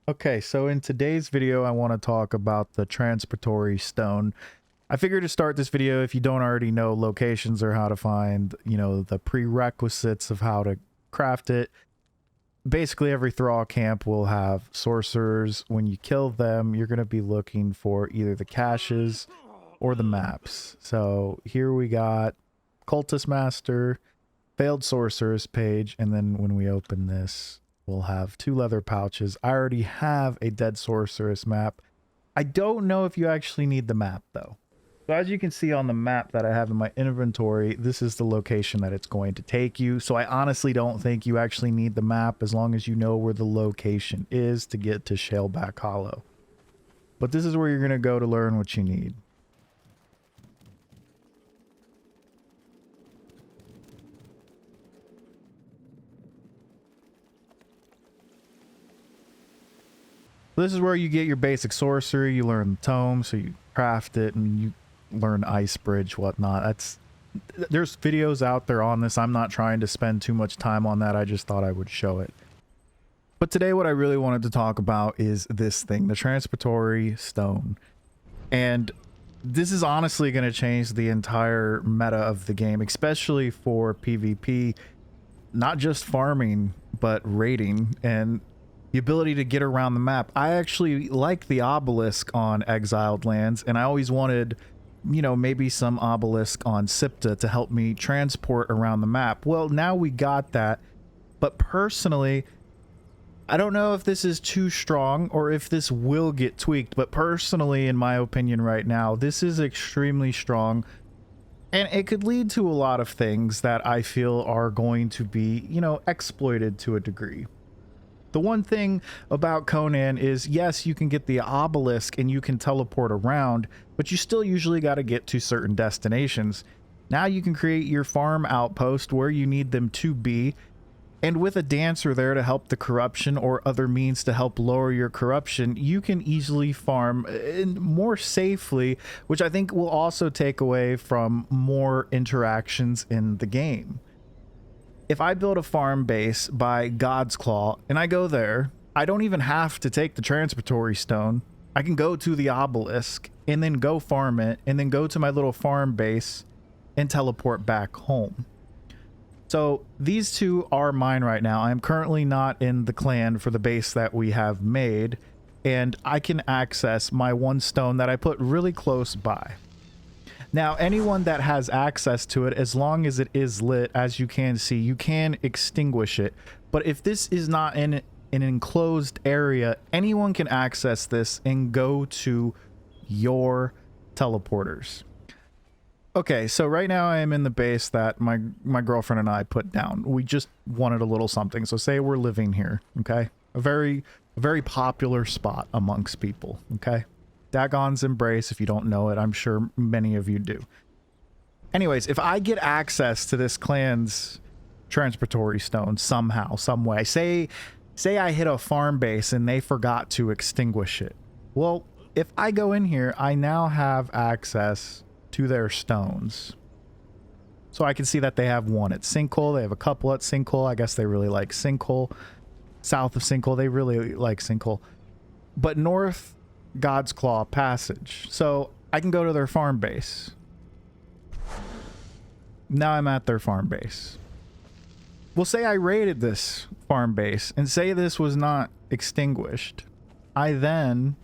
Okay, so in today's video, I want to talk about the Transportory Stone. I figured to start this video, if you don't already know locations or how to find, the prerequisites of how to craft it. Basically, every Thrall camp will have sorcerers. When you kill them, you're going to be looking for either the caches or the maps. So here we got Cultist Master, Failed Sorceress page, and then when we open this, we'll have 2 leather pouches. I already have a Dead Sorceress map. I don't know if you actually need the map though. So as you can see on the map that I have in my inventory, this is the location that it's going to take you. So I honestly don't think you actually need the map as long as you know where the location is to get to Shaleback Hollow. But this is where you're going to go to learn what you need. This is where you get your basic sorcery. You learn the tome, so you craft it, and you learn ice bridge, whatnot. There's videos out there on this. I'm not trying to spend too much time on that. I just thought I would show it. But today what I really wanted to talk about is this thing, the Transportory Stone. And this is honestly going to change the entire meta of the game, especially for PvP, not just farming, but raiding and the ability to get around the map. I actually like the obelisk on Exiled Lands, and I always wanted, maybe some obelisk on Sipta to help me transport around the map. Well, now we got that, but personally, I don't know if this is too strong or if this will get tweaked, but personally, in my opinion right now, this is extremely strong, and it could lead to a lot of things that I feel are going to be, exploited to a degree. The one thing about Conan is, yes, you can get the obelisk and you can teleport around, but you still usually got to get to certain destinations. Now you can create your farm outpost where you need them to be, and with a dancer there to help the corruption or other means to help lower your corruption, you can easily farm more safely, which I think will also take away from more interactions in the game. If I build a farm base by God's Claw and I go there, I don't even have to take the Transportory Stone. I can go to the obelisk and then go farm it and then go to my little farm base and teleport back home. So these two are mine right now. I'm currently not in the clan for the base that we have made, and I can access my one stone that I put really close by. Now, anyone that has access to it, as long as it is lit, as you can see, you can extinguish it. But if this is not in an enclosed area, anyone can access this and go to your teleporters. Okay, so right now I am in the base that my girlfriend and I put down. We just wanted a little something. So say we're living here, okay? A very popular spot amongst people, okay? Dagon's Embrace, if you don't know it, I'm sure many of you do. Anyways, if I get access to this clan's Transportory Stone somehow, some way, say I hit a farm base and they forgot to extinguish it. Well, if I go in here, I now have access to their stones. So I can see that they have one at Sinkhole, they have a couple at Sinkhole. I guess they really like Sinkhole. South of Sinkhole, they really like Sinkhole. But north, God's Claw Passage. So I can go to their farm base. Now I'm at their farm base. We'll say I raided this farm base and say this was not extinguished. I then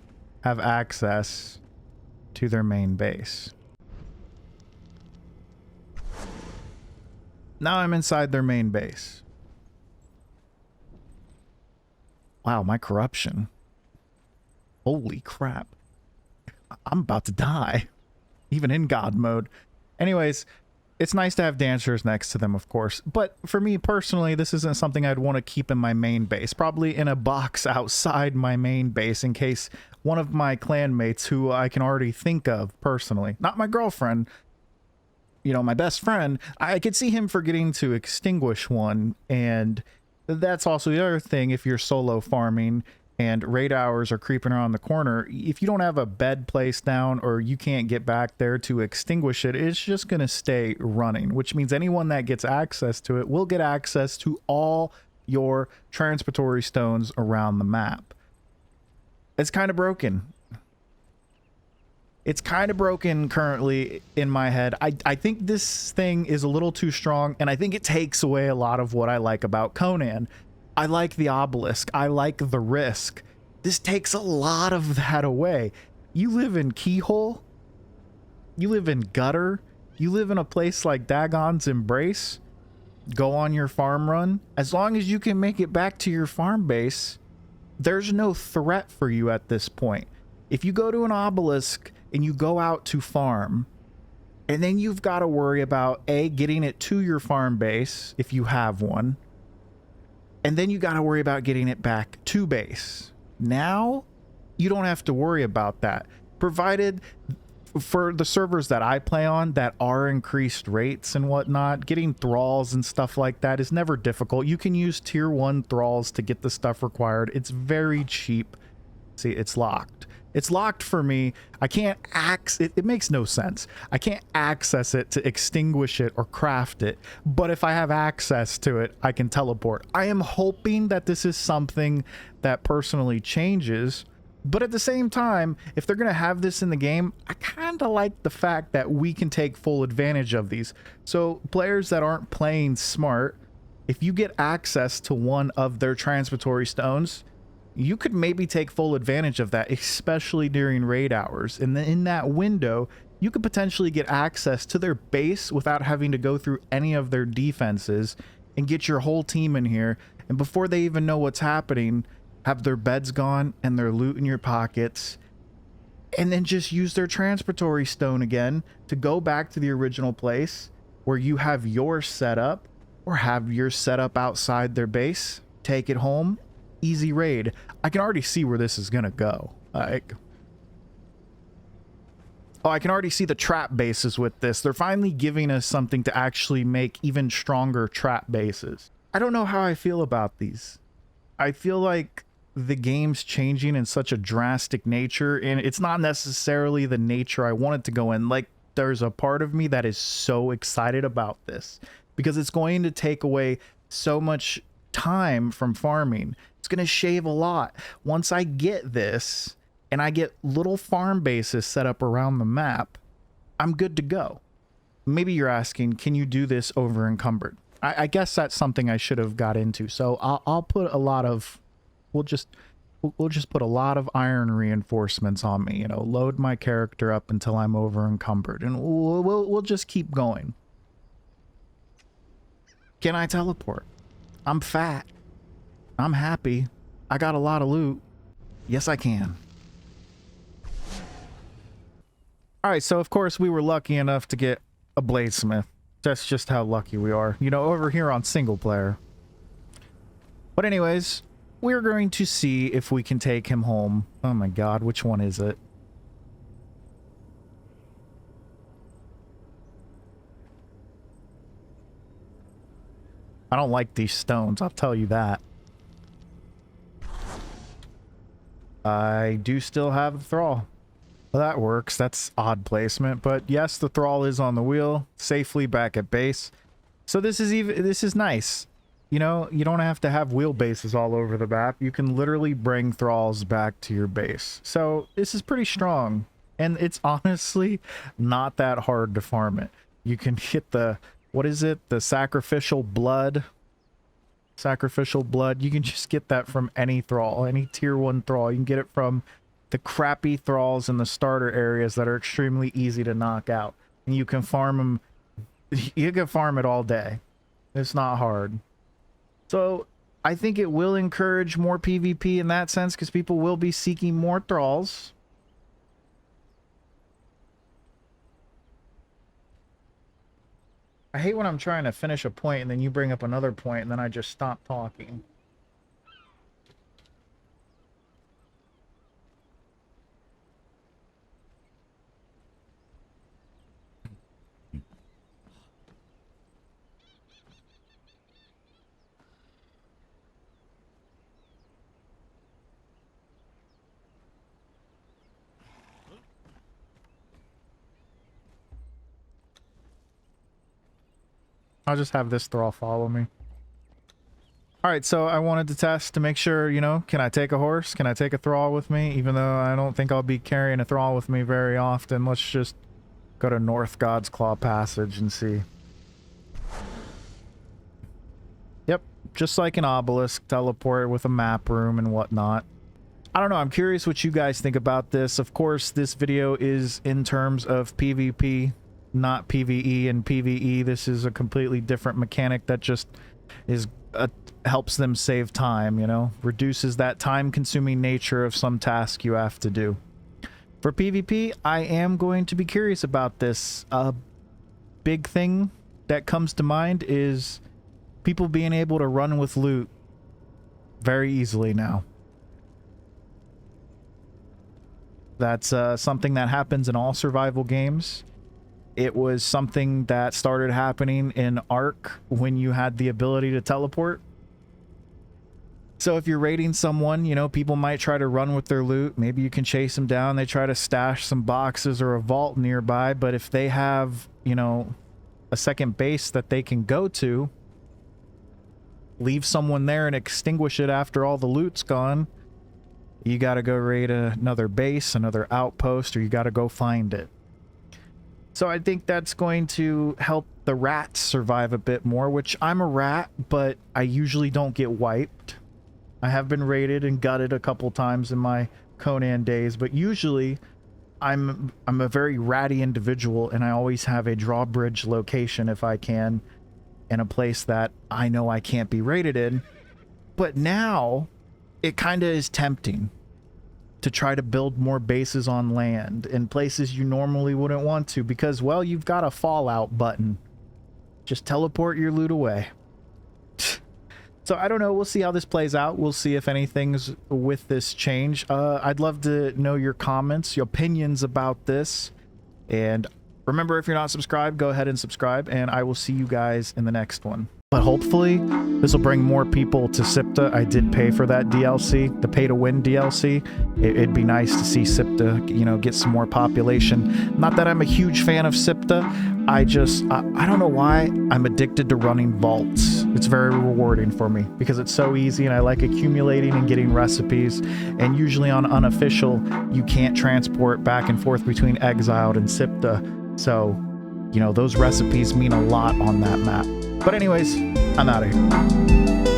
have access to their main base. Now I'm inside their main base. Wow, my corruption. Holy crap. I'm about to die. Even in God mode. Anyways, it's nice to have dancers next to them, of course. But for me personally, this isn't something I'd want to keep in my main base. Probably in a box outside my main base in case one of my clanmates, who I can already think of personally, not my girlfriend, my best friend, I could see him forgetting to extinguish one. And that's also the other thing. If you're solo farming and raid hours are creeping around the corner, if you don't have a bed placed down or you can't get back there to extinguish it, it's just going to stay running, which means anyone that gets access to it will get access to all your transportory stones around the map. It's kind of broken. It's kind of broken currently in my head. I think this thing is a little too strong, and I think it takes away a lot of what I like about Conan. I like the obelisk. I like the risk. This takes a lot of that away. You live in Keyhole. You live in Gutter. You live in a place like Dagon's Embrace. Go on your farm run. As long as you can make it back to your farm base, there's no threat for you at this point. If you go to an obelisk and you go out to farm, and then you've got to worry about A, getting it to your farm base if you have one, and then you got to worry about getting it back to base. Now, you don't have to worry about that, provided for the servers that I play on that are increased rates and whatnot, getting thralls and stuff like that is never difficult. You can use tier 1 thralls to get the stuff required. It's very cheap. See, it's locked. It's locked for me. I can't it makes no sense. I can't access it to extinguish it or craft it. But if I have access to it, I can teleport. I am hoping that this is something that personally changes. But at the same time, if they're going to have this in the game, I kind of like the fact that we can take full advantage of these. So players that aren't playing smart, if you get access to one of their Transportory Stones, you could maybe take full advantage of that, especially during raid hours. And then in that window, you could potentially get access to their base without having to go through any of their defenses and get your whole team in here. And before they even know what's happening, have their beds gone and their loot in your pockets, and then just use their Transportory Stone again to go back to the original place where you have your setup, or have your setup outside their base, take it home, easy raid. I can already see where this is gonna go. Like, oh, I can already see the trap bases with this. They're finally giving us something to actually make even stronger trap bases. I don't know how I feel about these. I feel like the game's changing in such a drastic nature, and it's not necessarily the nature I want it to go in. Like, there's a part of me that is so excited about this because it's going to take away so much time from farming. It's going to shave a lot. Once I get this and I get little farm bases set up around the map, I'm good to go. Maybe you're asking, can you do this over encumbered? I guess that's something I should have got into. So I'll put a lot of, we'll just put a lot of iron reinforcements on me, you know, load my character up until I'm over encumbered, and we'll just keep going. Can I teleport? I'm fat. I'm happy. I got a lot of loot. Yes, I can. All right, so of course we were lucky enough to get a bladesmith. That's just how lucky we are, you know, over here on single player. But anyways, we're going to see if we can take him home. Oh my god, which one is it? I don't like these stones, I'll tell you that. I do still have the thrall. Well, that works. That's odd placement, but yes, the thrall is on the wheel, safely back at base. So this is nice. You know, you don't have to have wheel bases all over the map. You can literally bring thralls back to your base. So this is pretty strong, and it's honestly not that hard to farm it. You can hit the, what is it? The sacrificial blood. Sacrificial blood. You can just get that from any thrall, any tier 1 thrall. You can get it from the crappy thralls in the starter areas that are extremely easy to knock out, and you can farm them. You can farm it all day. It's not hard. So I think it will encourage more PvP in that sense, because people will be seeking more thralls. I hate when I'm trying to finish a point and then you bring up another point and then I just stop talking. I'll just have this thrall follow me. All right, so I wanted to test to make sure, you know, can I take a horse? Can I take a thrall with me? Even though I don't think I'll be carrying a thrall with me very often. Let's just go to North God's Claw Passage and see. Yep, just like an obelisk, teleport with a map room and whatnot. I don't know, I'm curious what you guys think about this. Of course, this video is in terms of PvP, not PvE. And PvE, this is a completely different mechanic that just is helps them save time, you know, reduces that time-consuming nature of some task you have to do. For PvP, I am going to be curious about this. A big thing that comes to mind is people being able to run with loot very easily now. That's something that happens in all survival games. It was something that started happening in Ark when you had the ability to teleport. So if you're raiding someone, you know, people might try to run with their loot. Maybe you can chase them down. They try to stash some boxes or a vault nearby. But if they have, you know, a second base that they can go to, leave someone there and extinguish it after all the loot's gone, you got to go raid another base, another outpost, or you got to go find it. So I think that's going to help the rats survive a bit more, which I'm a rat, but I usually don't get wiped. I have been raided and gutted a couple times in my Conan days, but usually I'm a very ratty individual, and I always have a drawbridge location if I can, in a place that I know I can't be raided in. But now it kind of is tempting to try to build more bases on land in places you normally wouldn't want to, because, well, you've got a fallout button. Just teleport your loot away. So I don't know. We'll see how this plays out. We'll see if anything's with this change. I'd love to know your comments, your opinions about this. And remember, if you're not subscribed, go ahead and subscribe, and I will see you guys in the next one. But hopefully this will bring more people to SIPTA. I did pay for that DLC, the pay-to-win DLC. It'd be nice to see SIPTA, you know, get some more population. Not that I'm a huge fan of SIPTA. I don't know why I'm addicted to running vaults. It's very rewarding for me because it's so easy, and I like accumulating and getting recipes. And usually on unofficial, you can't transport back and forth between Exiled and SIPTA. So, you know, those recipes mean a lot on that map. But anyways, I'm out of here.